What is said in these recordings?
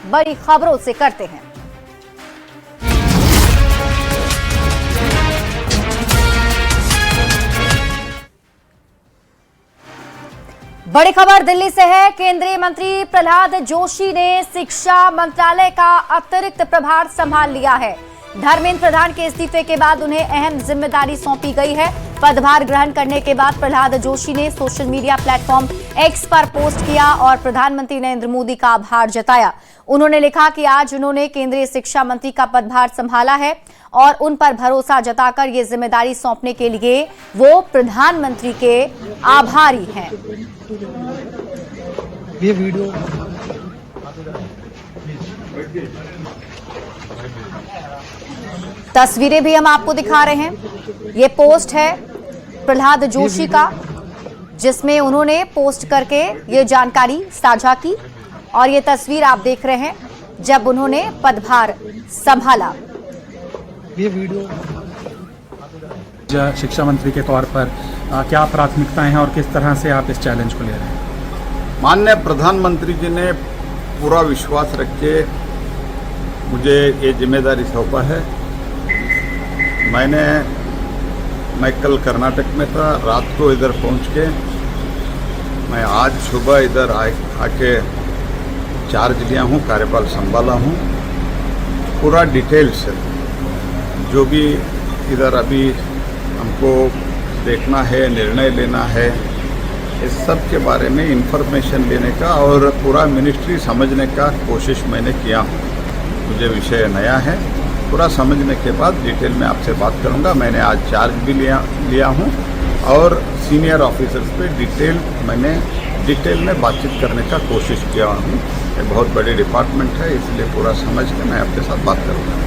बड़ी खबरों से करते हैं। बड़ी खबर दिल्ली से है। केंद्रीय मंत्री प्रहलाद जोशी ने शिक्षा मंत्रालय का अतिरिक्त प्रभार संभाल लिया है। धर्मेंद्र प्रधान के इस्तीफे के बाद उन्हें अहम जिम्मेदारी सौंपी गई है। पदभार ग्रहण करने के बाद प्रहलाद जोशी ने सोशल मीडिया प्लेटफॉर्म एक्स पर पोस्ट किया और प्रधानमंत्री नरेंद्र मोदी का आभार जताया। उन्होंने लिखा कि आज उन्होंने केंद्रीय शिक्षा मंत्री का पदभार संभाला है और उन पर भरोसा जताकर ये जिम्मेदारी सौंपने के लिए वो प्रधानमंत्री के आभारी हैं। ये वीडियो तस्वीरें भी हम आपको दिखा रहे हैं। ये पोस्ट है प्रहलाद जोशी का, जिसमें उन्होंने पोस्ट करके ये जानकारी साझा की और ये तस्वीर आप देख रहे हैं जब उन्होंने पदभार संभाला। ये वीडियो शिक्षा मंत्री के तौर पर क्या प्राथमिकताएं हैं और किस तरह से आप इस चैलेंज को ले रहे हैं? माननीय प्रधानमंत्री जी ने पूरा विश्वास रख के मुझे ये जिम्मेदारी सौंपा है। मैं कल कर्नाटक में था, रात को इधर पहुंच के मैं आज सुबह इधर आके चार्ज लिया हूँ, कार्यभार संभाला हूँ। पूरा डिटेल से जो भी इधर अभी हमको देखना है, निर्णय लेना है, इस सब के बारे में इंफॉर्मेशन लेने का और पूरा मिनिस्ट्री समझने का कोशिश मैंने किया हूँ। मुझे विषय नया है, पूरा समझने के बाद डिटेल में आपसे बात करूंगा। मैंने आज चार्ज भी लिया हूं और सीनियर ऑफिसर्स पे डिटेल में बातचीत करने का कोशिश किया हूं। ये बहुत बड़ी डिपार्टमेंट है, इसलिए पूरा समझ के मैं आपके साथ बात करूंगा।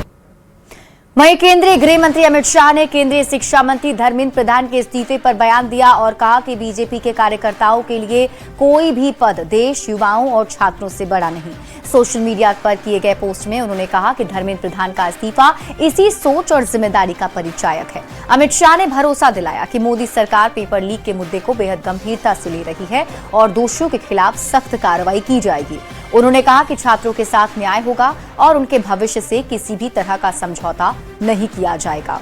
वहीं केंद्रीय गृह मंत्री अमित शाह ने केंद्रीय शिक्षा मंत्री धर्मेंद्र प्रधान के इस्तीफे पर बयान दिया और कहा कि बीजेपी के कार्यकर्ताओं के लिए कोई भी पद देश, युवाओं और छात्रों से बड़ा नहीं। सोशल मीडिया पर किए गए पोस्ट में उन्होंने कहा कि धर्मेंद्र प्रधान का इस्तीफा इसी सोच और जिम्मेदारी का परिचायक है। अमित शाह ने भरोसा दिलाया कि मोदी सरकार पेपर लीक के मुद्दे को बेहद गंभीरता से ले रही है और दोषियों के खिलाफ सख्त कार्रवाई की जाएगी। उन्होंने कहा कि छात्रों के साथ न्याय होगा और उनके भविष्य से किसी भी तरह का समझौता नहीं किया जाएगा।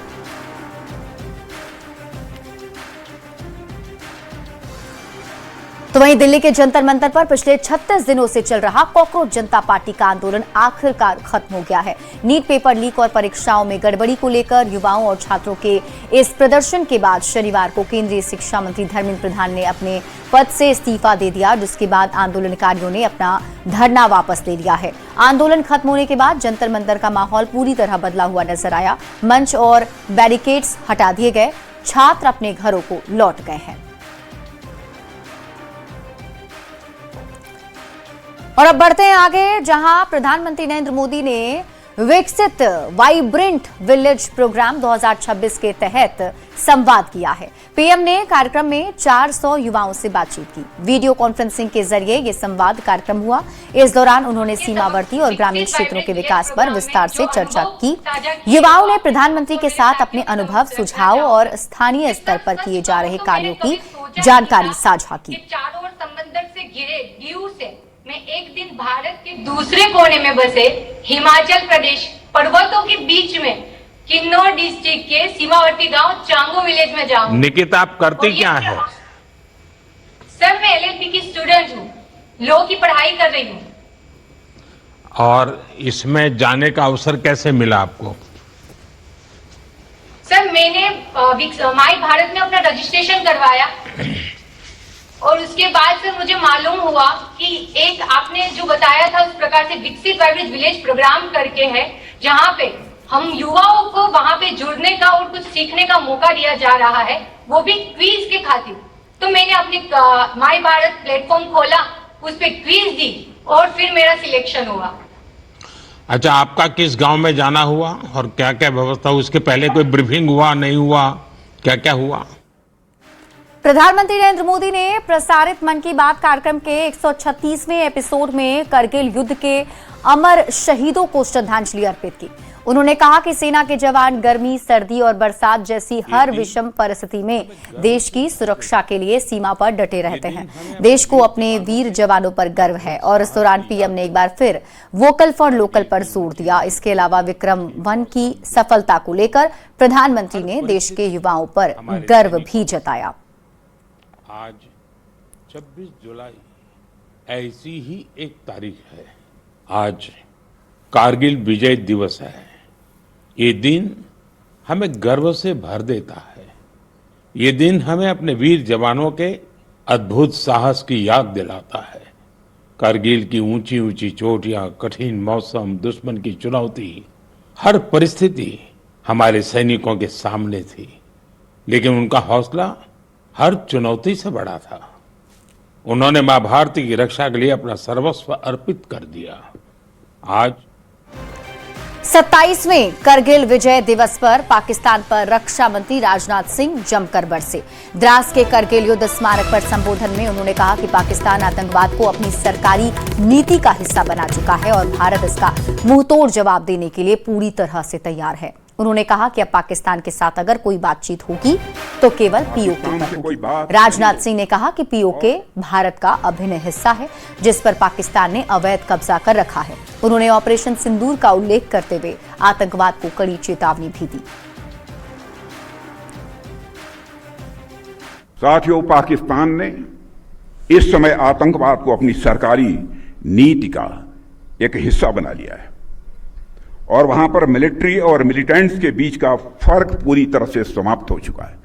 तो वहीं दिल्ली के जंतर मंतर पर पिछले 36 दिनों से चल रहा कॉकरोच जनता पार्टी का आंदोलन आखिरकार खत्म हो गया है। नीट पेपर लीक और परीक्षाओं में गड़बड़ी को लेकर युवाओं और छात्रों के इस प्रदर्शन के बाद शनिवार को केंद्रीय शिक्षा मंत्री धर्मेंद्र प्रधान ने अपने पद से इस्तीफा दे दिया, जिसके बाद आंदोलनकारियों ने अपना धरना वापस ले लिया है। आंदोलन खत्म होने के बाद जंतर मंतर का माहौल पूरी तरह बदला हुआ नजर आया। मंच और बैरिकेड्स हटा दिए गए, छात्र अपने घरों को लौट गए हैं। और अब बढ़ते हैं आगे, जहां प्रधानमंत्री नरेंद्र मोदी ने विकसित वाइब्रेंट विलेज प्रोग्राम 2026 के तहत संवाद किया है। पीएम ने कार्यक्रम में 400 युवाओं से बातचीत की। वीडियो कॉन्फ्रेंसिंग के जरिए यह संवाद कार्यक्रम हुआ। इस दौरान उन्होंने सीमावर्ती और ग्रामीण क्षेत्रों के विकास पर विस्तार से चर्चा की। युवाओं ने प्रधानमंत्री के साथ अपने अनुभव, सुझाव और स्थानीय स्तर पर किए जा रहे कार्यों की जानकारी साझा की। मैं एक दिन भारत के दूसरे कोने में बसे हिमाचल प्रदेश पर्वतों के बीच में किन्नौर डिस्ट्रिक्ट के सीमावर्ती गांव चांगो विलेज में जाऊं। निकिता, आप करती क्या है? सर, मैं एलएलबी की स्टूडेंट हूँ, लॉ की पढ़ाई कर रही हूँ। और इसमें जाने का अवसर कैसे मिला आपको? सर, मैंने माई भारत में अपना रजिस्ट्रेशन करवाया और उसके बाद से मुझे मालूम हुआ कि एक आपने जो बताया था उस प्रकार से विकसित वाइब्रेंट विलेज प्रोग्राम करके है, जहां पे हम युवाओं को वहां पे जुड़ने का और कुछ सीखने का मौका दिया जा रहा है, वो भी क्विज के खातिर। तो मैंने अपने माई भारत प्लेटफॉर्म खोला, उस पे क्विज दी और फिर मेरा सिलेक्शन हुआ। अच्छा, आपका किस गांव में जाना हुआ और क्या क्या व्यवस्था? उसके पहले कोई ब्रीफिंग हुआ, नहीं हुआ, क्या क्या हुआ? प्रधानमंत्री नरेंद्र मोदी ने प्रसारित मन की बात कार्यक्रम के 136वें एपिसोड में करगिल युद्ध के अमर शहीदों को श्रद्धांजलि अर्पित की। उन्होंने कहा कि सेना के जवान गर्मी, सर्दी और बरसात जैसी हर विषम परिस्थिति में देश की सुरक्षा के लिए सीमा पर डटे रहते हैं। देश को अपने वीर जवानों पर गर्व है और इस दौरान पीएम ने एक बार फिर वोकल फॉर लोकल पर जोर दिया। इसके अलावा विक्रम 1 की सफलता को लेकर प्रधानमंत्री ने देश के युवाओं पर गर्व भी जताया। आज 26 जुलाई ऐसी ही एक तारीख है। आज कारगिल विजय दिवस है। ये दिन हमें गर्व से भर देता है। ये दिन हमें अपने वीर जवानों के अद्भुत साहस की याद दिलाता है। कारगिल की ऊंची ऊंची चोटियां, कठिन मौसम, दुश्मन की चुनौती, हर परिस्थिति हमारे सैनिकों के सामने थी, लेकिन उनका हौसला हर चुनौती से बड़ा था। उन्होंने मां भारती की रक्षा के लिए अपना सर्वस्व अर्पित कर दिया। आज 27वें करगिल विजय दिवस पर पाकिस्तान पर रक्षा मंत्री राजनाथ सिंह जमकर बरसे। द्रास के करगिल युद्ध स्मारक पर संबोधन में उन्होंने कहा कि पाकिस्तान आतंकवाद को अपनी सरकारी नीति का हिस्सा बना चुका है और भारत इसका मुंहतोड़ जवाब देने के लिए पूरी तरह से तैयार है। उन्होंने कहा कि अब पाकिस्तान के साथ अगर कोई बातचीत होगी तो केवल पीओके पर होगी। राजनाथ सिंह ने कहा कि पीओके भारत का अभिन्न हिस्सा है जिस पर पाकिस्तान ने अवैध कब्जा कर रखा है। उन्होंने ऑपरेशन सिंदूर का उल्लेख करते हुए आतंकवाद को कड़ी चेतावनी भी दी। साथियों, पाकिस्तान ने इस समय आतंकवाद को अपनी सरकारी नीति का एक हिस्सा बना लिया है और वहां पर मिलिट्री और मिलिटेंट्स के बीच का फर्क पूरी तरह से समाप्त हो चुका है।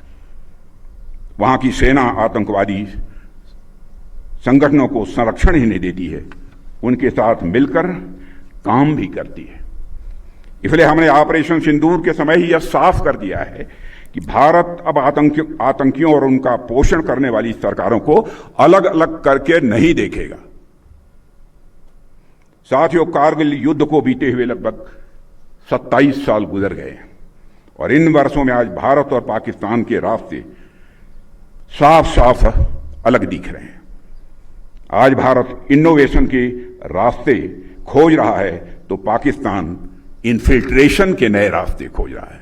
वहां की सेना आतंकवादी संगठनों को संरक्षण ही नहीं देती है, उनके साथ मिलकर काम भी करती है। इसलिए हमने ऑपरेशन सिंदूर के समय ही यह साफ कर दिया है कि भारत अब आतंकियों और उनका पोषण करने वाली सरकारों को अलग अलग करके नहीं देखेगा। साथियों, कारगिल युद्ध को बीते हुए लगभग 27 साल गुजर गए और इन वर्षों में आज भारत और पाकिस्तान के रास्ते साफ साफ अलग दिख रहे हैं। आज भारत इनोवेशन के रास्ते खोज रहा है तो पाकिस्तान इन्फिल्ट्रेशन के नए रास्ते खोज रहा है।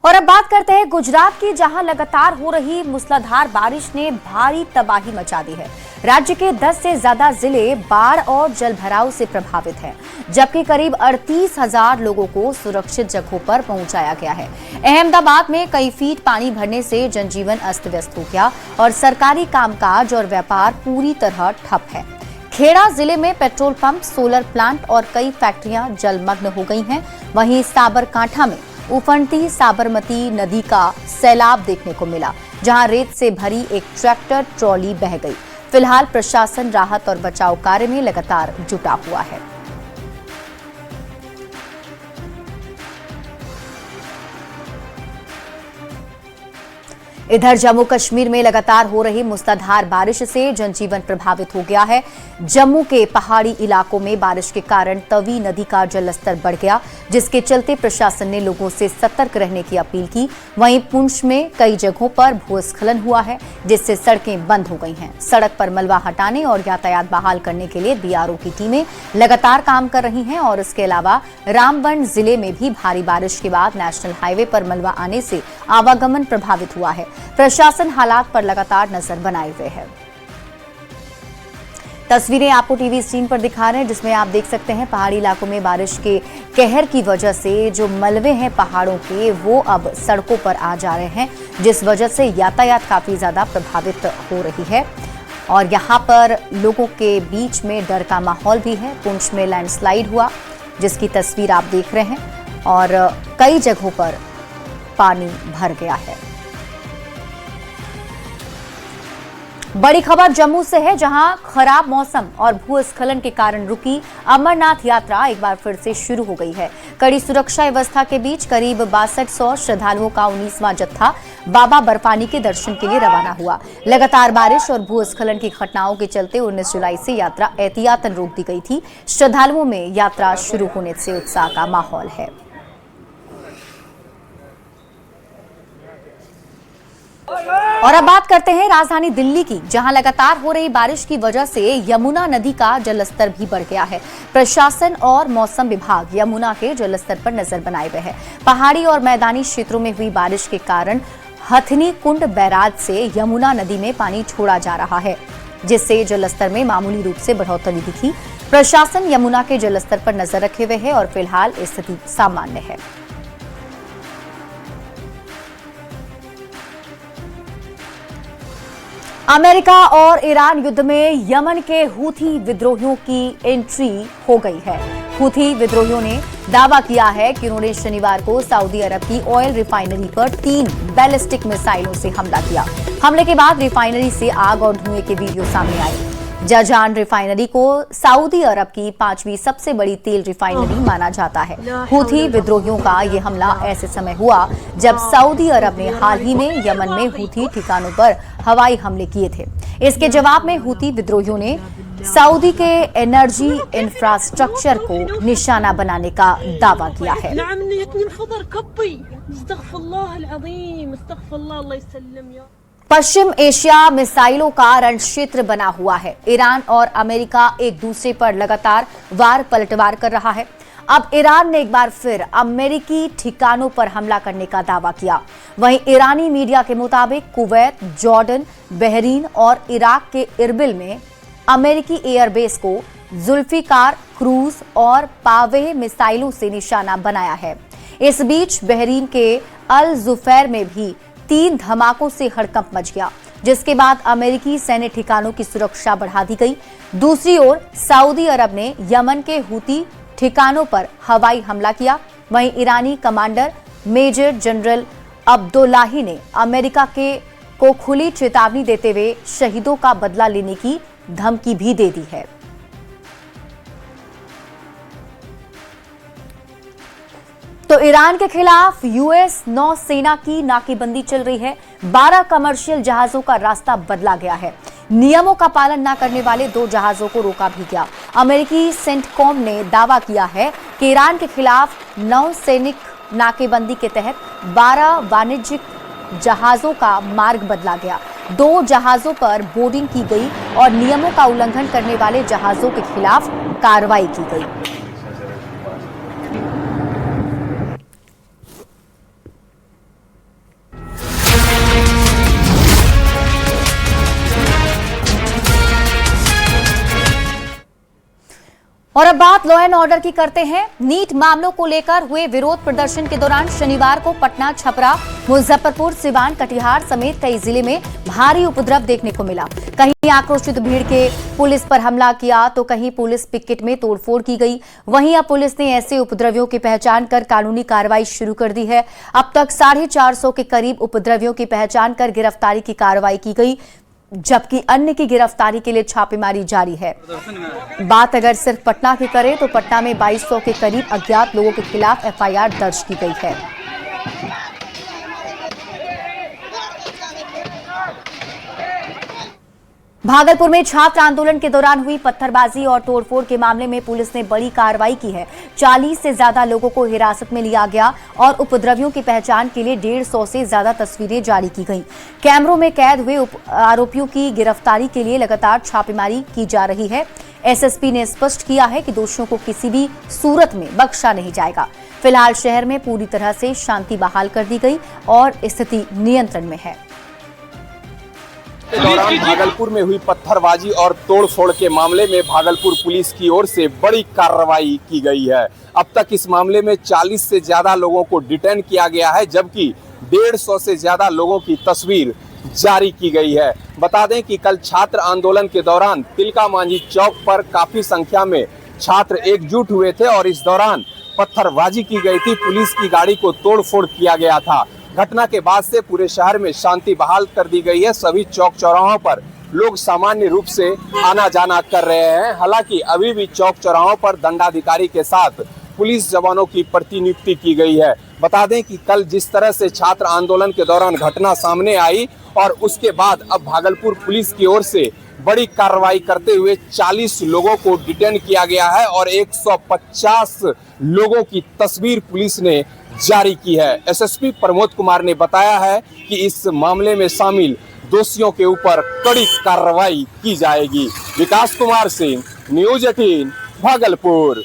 और अब बात करते हैं गुजरात की, जहां लगातार हो रही मूसलाधार बारिश ने भारी तबाही मचा दी है। राज्य के 10 से ज्यादा जिले बाढ़ और जलभराव से प्रभावित हैं, जबकि करीब 38,000 लोगों को सुरक्षित जगहों पर पहुंचाया गया है। अहमदाबाद में कई फीट पानी भरने से जनजीवन अस्त व्यस्त हो गया और सरकारी कामकाज और व्यापार पूरी तरह ठप है। खेड़ा जिले में पेट्रोल पंप, सोलर प्लांट और कई फैक्ट्रियां जलमग्न हो गई हैं। वहीं साबरकांठा में उफनती साबरमती नदी का सैलाब देखने को मिला, जहां रेत से भरी एक ट्रैक्टर ट्रॉली बह गई। फिलहाल प्रशासन राहत और बचाव कार्य में लगातार जुटा हुआ है। इधर जम्मू कश्मीर में लगातार हो रही मूसलाधार बारिश से जनजीवन प्रभावित हो गया है। जम्मू के पहाड़ी इलाकों में बारिश के कारण तवी नदी का जलस्तर बढ़ गया, जिसके चलते प्रशासन ने लोगों से सतर्क रहने की अपील की। वहीं पुंछ में कई जगहों पर भूस्खलन हुआ है, जिससे सड़कें बंद हो गई हैं। सड़क पर मलबा हटाने और यातायात बहाल करने के लिए बीआरओ की टीमें लगातार काम कर रही हैं। और इसके अलावा रामबन जिले में भी भारी बारिश के बाद नेशनल हाईवे पर मलबा आने से आवागमन प्रभावित हुआ है। प्रशासन हालात पर लगातार नजर बनाए हुए है। तस्वीरें आपको टीवी स्क्रीन पर दिखा रहे हैं, जिसमें आप देख सकते हैं पहाड़ी इलाकों में बारिश के कहर की वजह से जो मलबे हैं पहाड़ों के, वो अब सड़कों पर आ जा रहे हैं, जिस वजह से यातायात काफी ज्यादा प्रभावित हो रही है। और यहाँ पर लोगों के बीच में डर का माहौल भी है। पुंछ में लैंडस्लाइड हुआ, जिसकी तस्वीर आप देख रहे हैं, और कई जगहों पर पानी भर गया है। बड़ी खबर जम्मू से है, जहां खराब मौसम और भूस्खलन के कारण रुकी अमरनाथ यात्रा एक बार फिर से शुरू हो गई है। कड़ी सुरक्षा व्यवस्था के बीच करीब 6200 श्रद्धालुओं का 19वां जत्था बाबा बर्फानी के दर्शन के लिए रवाना हुआ। लगातार बारिश और भूस्खलन की घटनाओं के चलते 19 जुलाई से यात्रा एहतियातन रोक दी गई थी। श्रद्धालुओं में यात्रा शुरू होने से उत्साह का माहौल है। और अब बात करते हैं राजधानी दिल्ली की, जहां लगातार हो रही बारिश की वजह से यमुना नदी का जलस्तर भी बढ़ गया है। प्रशासन और मौसम विभाग यमुना के जलस्तर पर नजर बनाए हुए है। पहाड़ी और मैदानी क्षेत्रों में हुई बारिश के कारण हथनी कुंड बैराज से यमुना नदी में पानी छोड़ा जा रहा है, जिससे जलस्तर में मामूली रूप से बढ़ोतरी दिखी। प्रशासन यमुना के जलस्तर पर नजर रखे हुए है और फिलहाल स्थिति सामान्य है। अमेरिका और ईरान युद्ध में यमन के हूथी विद्रोहियों की एंट्री हो गई है। हूथी विद्रोहियों ने दावा किया है कि उन्होंने शनिवार को सऊदी अरब की ऑयल रिफाइनरी पर 3 बैलिस्टिक मिसाइलों से हमला किया। हमले के बाद रिफाइनरी से आग और धुएं के वीडियो सामने आए। जजान रिफाइनरी को सऊदी अरब की 5वीं सबसे बड़ी तेल रिफाइनरी माना जाता है। हूथी विद्रोहियों का ये हमला ऐसे समय हुआ जब सऊदी अरब ने हाल ही में यमन में हूथी ठिकानों पर हवाई हमले किए थे। इसके जवाब में हूथी विद्रोहियों ने सऊदी के एनर्जी इंफ्रास्ट्रक्चर को निशाना बनाने का दावा किया है। पश्चिम एशिया मिसाइलों का रणक्षेत्र बना हुआ है। ईरान और अमेरिका एक दूसरे पर लगातार वार पलटवार कर रहा है। अब ईरान ने एक बार फिर अमेरिकी ठिकानों पर हमला करने का दावा किया। वहीं ईरानी मीडिया के मुताबिक कुवैत, जॉर्डन, बहरीन और इराक के इरबिल में अमेरिकी एयरबेस को जुल्फिकार क्रूज और पावेह मिसाइलों से निशाना बनाया है। इस बीच बहरीन के अल जुफैर में भी 3 धमाकों से हड़कंप मच गया, जिसके बाद अमेरिकी सैन्य ठिकानों की सुरक्षा बढ़ा दी गई। दूसरी ओर सऊदी अरब ने यमन के हूती ठिकानों पर हवाई हमला किया। वहीं ईरानी कमांडर मेजर जनरल अब्दुल्लाही ने अमेरिका को खुली चेतावनी देते हुए शहीदों का बदला लेने की धमकी भी दे दी है। तो ईरान के खिलाफ यूएस नौसेना की नाकेबंदी चल रही है। 12 कमर्शियल जहाजों का रास्ता बदला गया है। नियमों का पालन न करने वाले 2 जहाजों को रोका भी गया। अमेरिकी सेंटकॉम ने दावा किया है कि ईरान के खिलाफ नौसैनिक नाकेबंदी के तहत 12 वाणिज्यिक जहाजों का मार्ग बदला गया। 2 जहाजों पर बोर्डिंग की गई और नियमों का उल्लंघन करने वाले जहाजों के खिलाफ कार्रवाई की गई। और अब बात लॉ एंड ऑर्डर की करते हैं। नीट मामलों को लेकर हुए विरोध प्रदर्शन के दौरान शनिवार को पटना, छपरा, मुजफ्फरपुर, सिवान, कटिहार समेत कई जिले में भारी उपद्रव देखने को मिला। कहीं आक्रोशित भीड़ के पुलिस पर हमला किया तो कहीं पुलिस पिकेट में तोड़फोड़ की गई। वहीं अब पुलिस ने ऐसे उपद्रवियों की पहचान कर कानूनी कार्रवाई शुरू कर दी है। अब तक 450 के करीब उपद्रवियों की पहचान कर गिरफ्तारी की कार्रवाई की गई, जबकि अन्य की गिरफ्तारी के लिए छापेमारी जारी है। बात अगर सिर्फ पटना की करें तो पटना में 2200 के करीब अज्ञात लोगों के खिलाफ एफआईआर दर्ज की गई है। भागलपुर में छात्र आंदोलन के दौरान हुई पत्थरबाजी और तोड़फोड़ के मामले में पुलिस ने बड़ी कार्रवाई की है। 40 से ज्यादा लोगों को हिरासत में लिया गया और उपद्रवियों की पहचान के लिए 150 से ज्यादा तस्वीरें जारी की गईं। कैमरों में कैद हुए आरोपियों की गिरफ्तारी के लिए लगातार छापेमारी की जा रही है। एसएसपी ने स्पष्ट किया है कि दोषियों को किसी भी सूरत में बख्शा नहीं जाएगा। फिलहाल शहर में पूरी तरह से शांति बहाल कर दी गई और स्थिति नियंत्रण में है। के दौरान भागलपुर में हुई पत्थरबाजी और तोड़फोड़ के मामले में भागलपुर पुलिस की ओर से बड़ी कार्रवाई की गई है। अब तक इस मामले में 40 से ज्यादा लोगों को डिटेन किया गया है, जबकि 150 से ज्यादा लोगों की तस्वीर जारी की गई है। बता दें कि कल छात्र आंदोलन के दौरान तिलका मांझी चौक पर काफी संख्या में छात्र एकजुट हुए थे और इस दौरान पत्थरबाजी की गई थी। पुलिस की गाड़ी को तोड़फोड़ किया गया था। घटना के बाद से पूरे शहर में शांति बहाल कर दी गई है। सभी चौक चौराहों पर लोग सामान्य रूप से आना जाना कर रहे हैं। हालांकि अभी भी चौक चौराहों पर दंडाधिकारी के साथ पुलिस जवानों की प्रतिनियुक्ति की गई है। बता दें कि कल जिस तरह से छात्र आंदोलन के दौरान घटना सामने आई और उसके बाद अब भागलपुर पुलिस की ओर से बड़ी कार्रवाई करते हुए 40 लोगों को डिटेन किया गया है और 150 लोगों की तस्वीर पुलिस ने जारी की है। एसएसपी प्रमोद कुमार ने बताया है कि इस मामले में शामिल दोषियों के ऊपर कड़ी कार्रवाई की जाएगी। विकास कुमार सिंह, न्यूज 18 भागलपुर।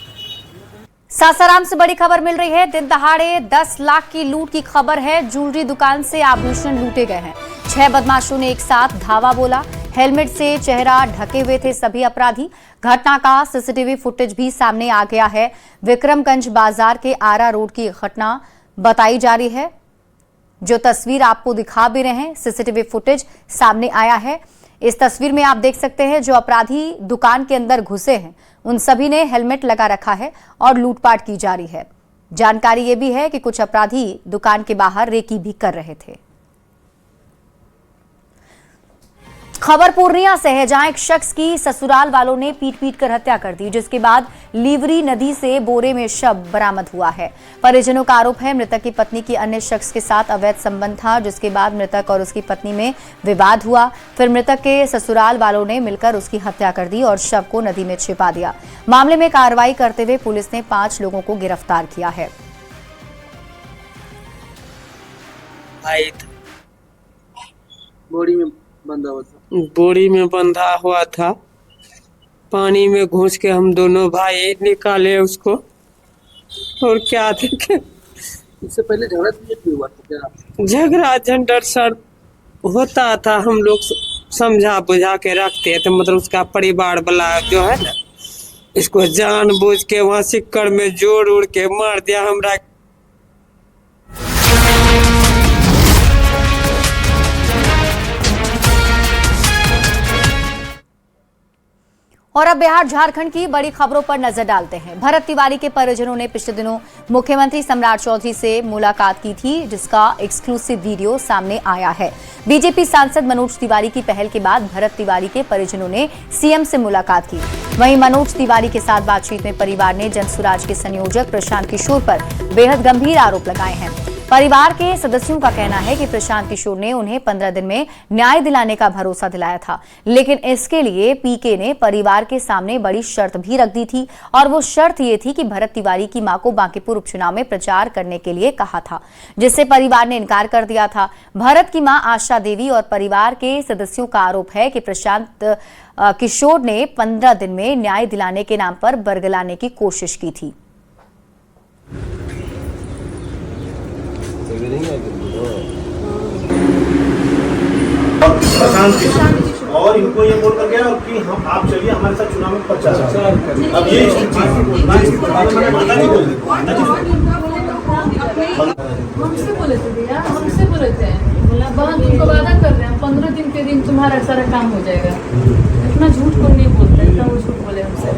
सासाराम से बड़ी खबर मिल रही है। दिन दहाड़े 10 लाख की लूट की खबर है। ज्वेलरी दुकान से आभूषण लूटे गए हैं। 6 बदमाशों ने एक साथ धावा बोला। हेलमेट से चेहरा ढके हुए थे सभी अपराधी। घटना का सीसीटीवी फुटेज भी सामने आ गया है। विक्रमगंज बाजार के आरा रोड की घटना बताई जा रही है, जो तस्वीर आपको दिखा भी रहे हैं। सीसीटीवी फुटेज सामने आया है। इस तस्वीर में आप देख सकते हैं जो अपराधी दुकान के अंदर घुसे हैं उन सभी ने हेलमेट लगा रखा है और लूटपाट की जा रही है। जानकारी यह भी है कि कुछ अपराधी दुकान के बाहर रेकी भी कर रहे थे। खबर पूर्णिया से है, जहां एक शख्स की ससुराल वालों ने पीट कर हत्या कर दी, जिसके बाद लीवरी नदी से बोरे में शव बरामद हुआ है। परिजनों का आरोप है मृतक की पत्नी की अन्य शख्स के साथ अवैध संबंध था, जिसके बाद मृतक और उसकी पत्नी में विवाद हुआ। फिर मृतक के ससुराल वालों ने मिलकर उसकी हत्या कर दी और शव को नदी में छिपा दिया। मामले में कार्रवाई करते हुए पुलिस ने 5 लोगों को गिरफ्तार किया है। बोरी में बंधा हुआ था। पानी में घुस के हम दोनों भाई निकाले उसको। और क्या देखे, इससे पहले झगड़ा भी हुआ था क्या? झगड़ा झंडर सर होता था, हम लोग समझा बुझा के रखते थे। मतलब उसका परिवार वाला जो है ना, इसको जानबूझ के वहां सिक्कड़ में जोड़ उड़ के मार दिया हमरा। और अब बिहार झारखंड की बड़ी खबरों पर नजर डालते हैं। भरत तिवारी के परिजनों ने पिछले दिनों मुख्यमंत्री सम्राट चौधरी से मुलाकात की थी, जिसका एक्सक्लूसिव वीडियो सामने आया है। बीजेपी सांसद मनोज तिवारी की पहल के बाद भरत तिवारी के परिजनों ने सीएम से मुलाकात की। वहीं मनोज तिवारी के साथ बातचीत में परिवार ने जनसुराज के संयोजक प्रशांत किशोर पर बेहद गंभीर आरोप लगाए हैं। परिवार के सदस्यों का कहना है कि प्रशांत किशोर ने उन्हें 15 दिन में न्याय दिलाने का भरोसा दिलाया था, लेकिन इसके लिए पीके ने परिवार के सामने बड़ी शर्त भी रख दी थी, और वो शर्त ये थी कि भरत तिवारी की मां को बांकीपुर उपचुनाव में प्रचार करने के लिए कहा था, जिससे परिवार ने इनकार कर दिया था। भरत की मां आशा देवी और परिवार के सदस्यों का आरोप है कि प्रशांत किशोर ने 15 दिन में न्याय दिलाने के नाम पर बरगलाने की कोशिश की थी। और इनको ये बोल कर गया कि हम आप चलिए हमारे साथ चुनाव में प्रचार करें। अब ये हमसे बोले थे भैया, हमसे बोले थे बहन तुमको वादा कर रहे हैं 15 दिन के दिन तुम्हारा सारा काम हो जाएगा। इतना झूठ को नहीं बोलते, इतना वो झूठ बोले हमसे।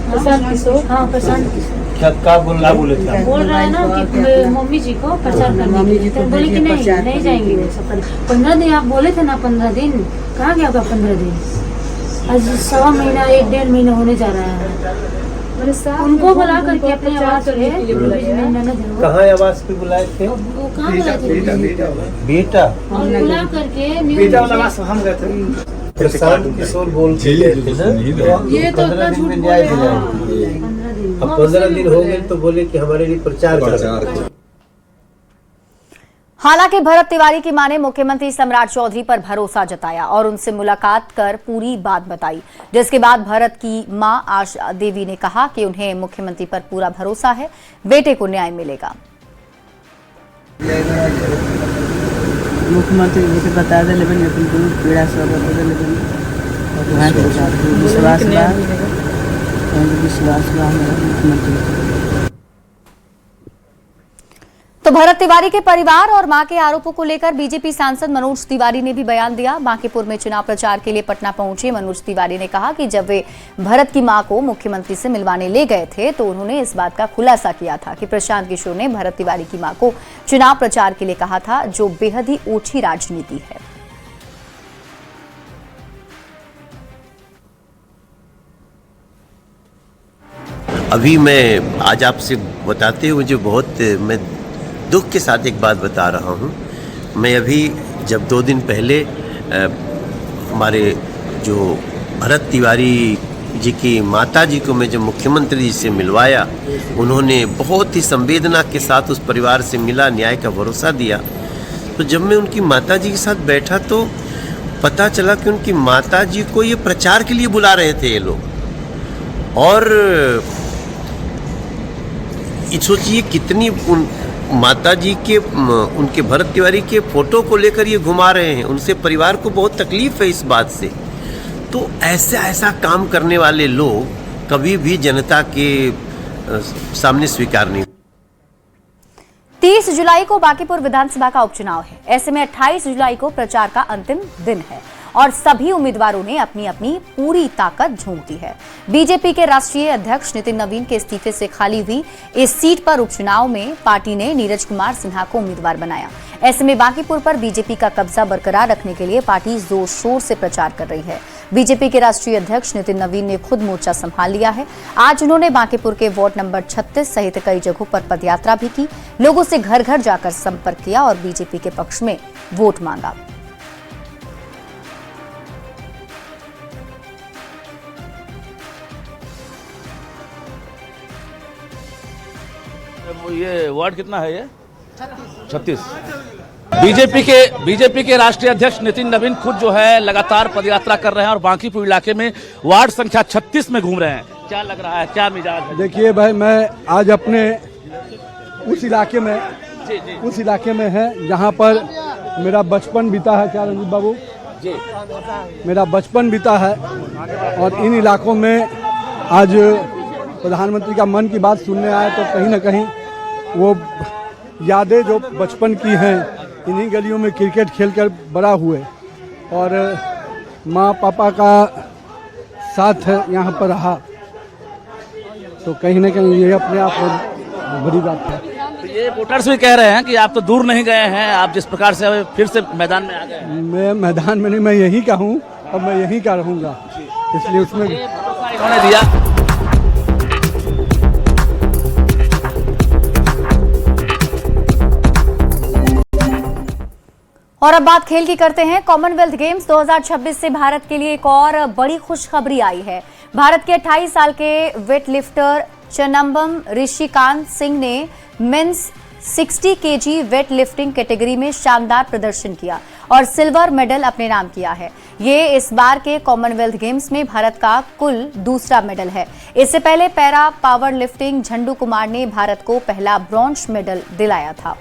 प्रशांत किशोर, हाँ प्रशांत किशोर क्या बोले थे? बोल रहा है ना कि मम्मी जी को प्रचार करने के लिए, बोले कि नहीं जाएंगे वो सब। 15 दिन आप बोले थे ना, 15 दिन कहाँ गया आपका 15 दिन? आज 1.25 महीना 1.5 महीना होने जा रहा है। उनको बुला करके अपने आवाज कहाँ आवाज पे बुलाए थे? वो कहाँ बुलाए थे? बेटा बुला करके हम गए थे। प्रशांत किशोर बोल के थे ना, ये तो 15 दिन में न्याय दिलाएंगे। अब 15 दिन हो गए तो बोले कि हमारे लिए प्रचार करें। हालांकि भरत तिवारी की मां ने मुख्यमंत्री सम्राट चौधरी पर भरोसा जताया और उनसे मुलाकात कर पूरी बात बताई, जिसके बाद भरत की मां आशा देवी ने कहा कि उन्हें मुख्यमंत्री पर पूरा भरोसा है, बेटे को न्याय मिलेगा। मुख्यमंत्री जी से बता दे लेकिन अपन पीड़ा सब बता लेकिन विश्वास बा मुख्यमंत्री। तो भरत तिवारी के परिवार और मां के आरोपों को लेकर बीजेपी सांसद मनोज तिवारी ने भी बयान दिया। बांकीपुर में चुनाव प्रचार के लिए पटना पहुंचे मनोज तिवारी ने कहा कि जब वे भरत की मां को मुख्यमंत्री से मिलवाने ले गए थे तो उन्होंने इस बात का खुलासा किया था कि प्रशांत किशोर ने भरत तिवारी की मां को चुनाव प्रचार के लिए कहा था, जो बेहद ही ओछी राजनीति है। अभी मैं आज आपसे बताते हुए जो बहुत मैं दुख के साथ एक बात बता रहा हूँ। मैं अभी जब 2 दिन पहले हमारे जो भरत तिवारी जी की माता जी को मैं जब मुख्यमंत्री जी से मिलवाया, उन्होंने बहुत ही संवेदना के साथ उस परिवार से मिला, न्याय का भरोसा दिया। तो जब मैं उनकी माता जी के साथ बैठा तो पता चला कि उनकी माता जी को ये प्रचार के लिए बुला रहे थे ये लोग। और सोचिए कितनी माता जी के उनके भरत तिवारी के फोटो को लेकर ये घुमा रहे हैं, उनसे परिवार को बहुत तकलीफ है इस बात से। तो ऐसा काम करने वाले लोग कभी भी जनता के सामने स्वीकार नहीं। 30 जुलाई को बांकीपुर विधानसभा का उपचुनाव है। ऐसे में 28 जुलाई को प्रचार का अंतिम दिन है और सभी उम्मीदवारों ने अपनी अपनी पूरी ताकत झोंक दी है। बीजेपी के राष्ट्रीय अध्यक्ष नितिन नवीन के इस्तीफे से खाली हुई इस सीट पर उपचुनाव में पार्टी ने नीरज कुमार सिन्हा को उम्मीदवार बनाया। ऐसे में बांकीपुर पर बीजेपी का कब्जा बरकरार रखने के लिए पार्टी जोर शोर से प्रचार कर रही है। बीजेपी के राष्ट्रीय अध्यक्ष नितिन नवीन ने खुद मोर्चा संभाल लिया है। आज उन्होंने बांकीपुर के वार्ड नंबर 36 सहित कई जगहों पर पदयात्रा भी की, लोगों से घर घर जाकर संपर्क किया और बीजेपी के पक्ष में वोट मांगा। ये वार्ड कितना है? ये 36। बीजेपी के राष्ट्रीय अध्यक्ष नितिन नवीन खुद जो है लगातार पदयात्रा कर रहे हैं और बांकीपुर इलाके में वार्ड संख्या 36 में घूम रहे हैं। क्या लग रहा है, क्या मिजाज है? देखिए भाई, मैं आज अपने उस इलाके में है जहाँ पर मेरा बचपन बीता है। क्या रंजीत बाबू जी, मेरा बचपन बीता है और इन इलाकों में आज प्रधानमंत्री का मन की बात सुनने आए तो कहीं ना कहीं वो यादें जो बचपन की हैं, इन्हीं गलियों में क्रिकेट खेलकर बड़ा हुए और माँ पापा का साथ यहाँ पर रहा, तो कहीं ना कहीं ये अपने आप में बड़ी बात है। तो ये वोटर्स भी कह रहे हैं कि आप तो दूर नहीं गए हैं, आप जिस प्रकार से फिर से मैदान में आ गए हैं। मैं मैदान में नहीं, मैं यहीं का हूँ और मैं यहीं का रहूँगा, इसलिए उसमें इन्होंने दिया। और अब बात खेल की करते हैं। कॉमनवेल्थ गेम्स 2026 से भारत के लिए एक और बड़ी खुशखबरी आई है। भारत के 28 साल के वेटलिफ्टर चनम्बम ऋषिकांत सिंह ने men's 60 KG weight lifting category में शानदार प्रदर्शन किया और सिल्वर मेडल अपने नाम किया है। ये इस बार के कॉमनवेल्थ गेम्स में भारत का कुल दूसरा मेडल है। इससे पहले पैरा पावर लिफ्टिंग झंडू कुमार ने भारत को पहला ब्रॉन्ज मेडल दिलाया था।